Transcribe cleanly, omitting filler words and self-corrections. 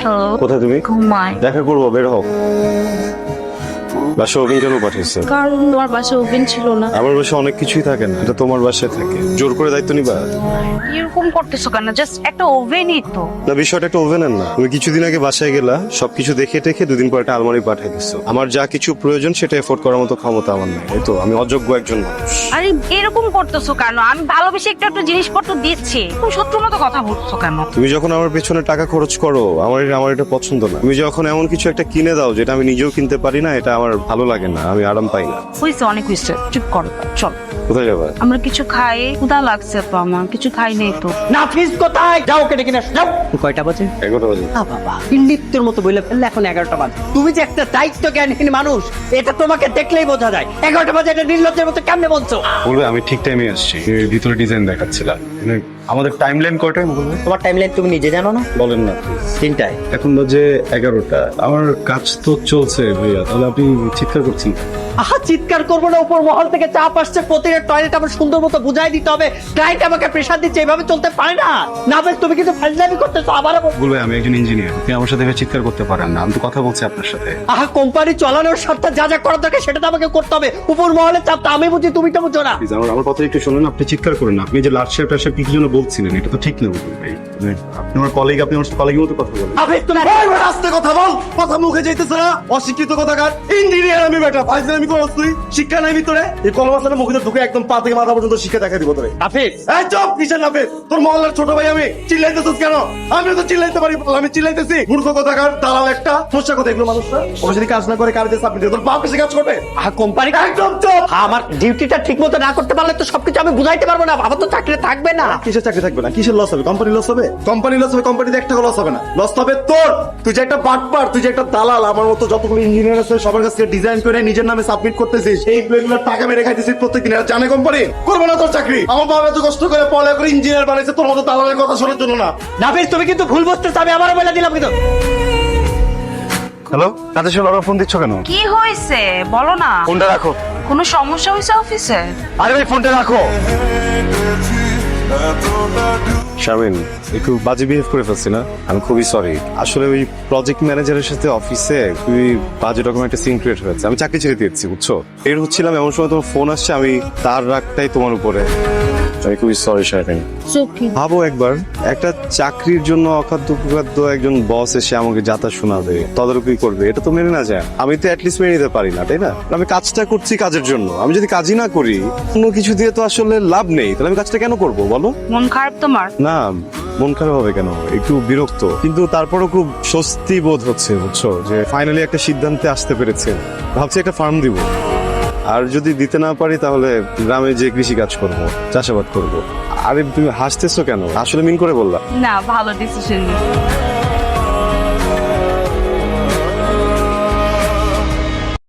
Hello, কোথায় তুমি? ঘুমাই। দেখা করবো, বের হও। বাসা ওভেন কেন পাঠিয়েছে? কারণ তোমার বাসায় ওভেন ছিল না। আমার বাসায় অনেক কিছুই থাকে না, এটা তোমার বাসায় থাকে। জোর করে দায়িত্ব নিবা? এরকম করতেছো কেন? জাস্ট একটা ওভেনই তো। না, বিষয়টা একটা ওভেনের না। তুমি কিছুদিন আগে বাসায় গেলা, সবকিছু দেখে টেখে দুদিন পর একটা আলমারি পাঠিয়ে দিচ্ছো। আমার যা কিছু প্রয়োজন সেটা এফোর্ড করার মতো ক্ষমতা আমার নাই, এই তো আমি অযোগ্য একজন মানুষ। আরে এরকম করতেছো কেন? আমি ভালোবেসে একটা একটা জিনিসপত্র দিচ্ছি, তুমি শত্রুর মতো কথা বলছো কেন? তুমি যখন আমার পেছনে টাকা খরচ করো, আমার এটা পছন্দ না। তুমি যখন এমন কিছু একটা কিনে দাও যেটা আমি নিজেও কিনতে পারি না, এটা আমার ভালো লাগে না, আমি আরাম পাই না। হয়েছে, অনেক হয়েছে, চুপ করো। চল কোথায় যাবা? আমরা কিছু খাই, ক্ষুধা লাগছে তো, আমার কিছু খাই নেই তো। নাফিস কোথায়? যাও কেটে কিনে আসো, যাও। কয়টা বাজে? 11টা বাজে। বাবা ইন্ডিপ্তের মতো বইলে ফেললে এখন 11টা বাজে। তুমি যে একটা দায়িত্ব জ্ঞানহীন মানুষ, এটা তোমাকে দেখলেই বোঝা যায়। 11টা বাজে এটা নির্লজ্জের মতো কেমনে বলছো? বলবে আমি ঠিক টাইমে আসছি, ভিতরে ডিজাইন দেখাচ্ছিলাম। আমাদের টাইম লাইন কয়টায় বলবে? তোমার টাইমলাইন তুমি নিজে জানো না? বলেন না। 3টায়। এখন বাজে 11টা। আমার কাজ তো চলছে ভাইয়া, তাহলে আপনি চিৎকার করছেন? আহা, চিৎকার করবো না, উপর মহল থেকে চাপ আসছে, প্রতিটা টয়লেট আমার সুন্দর মতো বুঝাই দিতে হবে। ক্লায়েন্ট আমাকে প্রেসার দিচ্ছে, এভাবে চলতে পারে না। না বেশ, তুমি কিন্তু ফাজলামি করতেছো আবারও। বলবে আমি একজন ইঞ্জিনিয়ার, আপনি আমার সাথে এভাবে চিৎকার করতে পারেন না, আমি তো কথা বলছি আপনার সাথে। আহা, কোম্পানি চালানোর স্বার্থে যা যা করার দরকার সেটা তো আমাকে করতে হবে। উপর মহলের চাপটা আমি বুঝি, তুমি তো বুঝো না। প্লিজ আমার কথা একটু শুনুন, আপনি চিৎকার করেন না। আপনি যে লাস্ট শেফ টাশেপ কি জন্য বলছিলেন, এটা তো ঠিক না বলবেন ভাই। আপনি আমার কলিগ, আপনি আমার কলিগের মতো কথা বলেন। আবে তুমি আস্তে কথা বল, কথা মুখে যাইতেছে না। অশিক্ষিত কথাকার ইঞ্জিনিয়ার আমি বেটা, ফাইজলামি করছ তুই? শিক্ষা নাই ভিতরে? এই কলমাসানের মুখে ঢুকে একদম পা থেকে মাথা পর্যন্ত শিক্ষা দেখা দিব তোরে। নাফিস, এই চুপ, কিসের নাফিস? তোর মহল্লার ছোট ভাই আমি, চিল্লাইতেছিস কেন? আমি তো চিল্লাইতে পারি, আমি চিল্লাইতেছি? মূর্খ কথাকার, দালাল একটা। সমস্যা কথা এগুলো মানুষরা ওরা যদি কাজ না করে কাজে সাবমিট দিয়ে তোর বাপ এসে কাজ করবে? আহা, কোম্পানি একদম চুপ। আমার ডিউটিটা ঠিক মতো না করতে পারলে তো সবকিছু আমি বুঝাইতে পারবো না। ভাবো তো চাকরি থাকবে না। কিসের চাকরি থাকবে না? কিসের লস হবে? কোম্পানি লস হবে? কোম্পানি লস হবে, কোম্পানিতে একটা লস হবে না। লস হবে তোর। তুই যে একটা বাটপার, তুই যে একটা দালাল, আমার মতো যতগুলো ইঞ্জিনিয়ার আছে সবার কাছ থেকে ডিজাইন করে নিজের নামে সাবমিট করতেছিস, এই প্লেগুলোর টাকা মেরে খাইতেছিস প্রত্যেকদিন। আর জানে কোম্পানি করবে না তোর চাকরি? আমার বাবা এত কষ্ট করে পড়া করে ইঞ্জিনিয়ার বানাইছে তোর মতো দালালের কথা শোনার জন্য না। নাফিস, তুমি কিন্তু ভুল বুঝতেছো, আমি আবারও বলে দিলাম কিন্তু। হ্যালো, কাজের সময় ফোন দিচ্ছ কেন? কি হয়েছে বলো না। ফোনটা রাখো। কোনো সমস্যা হয়েছে অফিসে? আরে ভাই ফোনটা রাখো। শামিন, একটু বাজে বিহেভ করে ফেলছি না? আমি খুবই সরি। আসলে ওই প্রজেক্ট ম্যানেজারের সাথে অফিসে খুবই বাজে রকম একটা সিন ক্রিয়েট হয়েছে। আমি চাকরি ছেড়ে দিয়েছি, বুঝছো? এর হচ্ছিলাম, এমন সময় তোমার ফোন আসছে, আমি তার রাগটাই তোমার উপরে। আমি খুবই সরি শামিন। ভাবো একবার, একটা চাকরির জন্য অখাদ্য কুখাদ্য একজন বস এসে আমাকে যাতা শোনাবে, তদারকি করবে, এটা তো মেনে না যায়। আমি তো অ্যাটলিস্ট মেনে নিতে পারি না, তাই না? আমি কাজটা করছি কাজের জন্য, আমি যদি কাজই না করি কোনো কিছু দিয়ে তো আসলে লাভ নেই, তাহলে আমি কাজটা কেন করবো বলো? মন খারাপ তোমার? না, মন খারাপ হবে কেন? একটু বিরক্ত, কিন্তু তারপরও খুব স্বস্তি বোধ হচ্ছে, বুঝছো, যে ফাইনালি একটা সিদ্ধান্তে আসতে পেরেছে। ভাবছি একটা ফার্ম দিব, আর যদি দিতে না পারি তাহলে গ্রামে যে কৃষি কাজ করব, চাষাবাদ করব। আরে তুমি হাসতেছো কেন? আসলে মিন করে বললাম। না, ভালো ডিসিশন।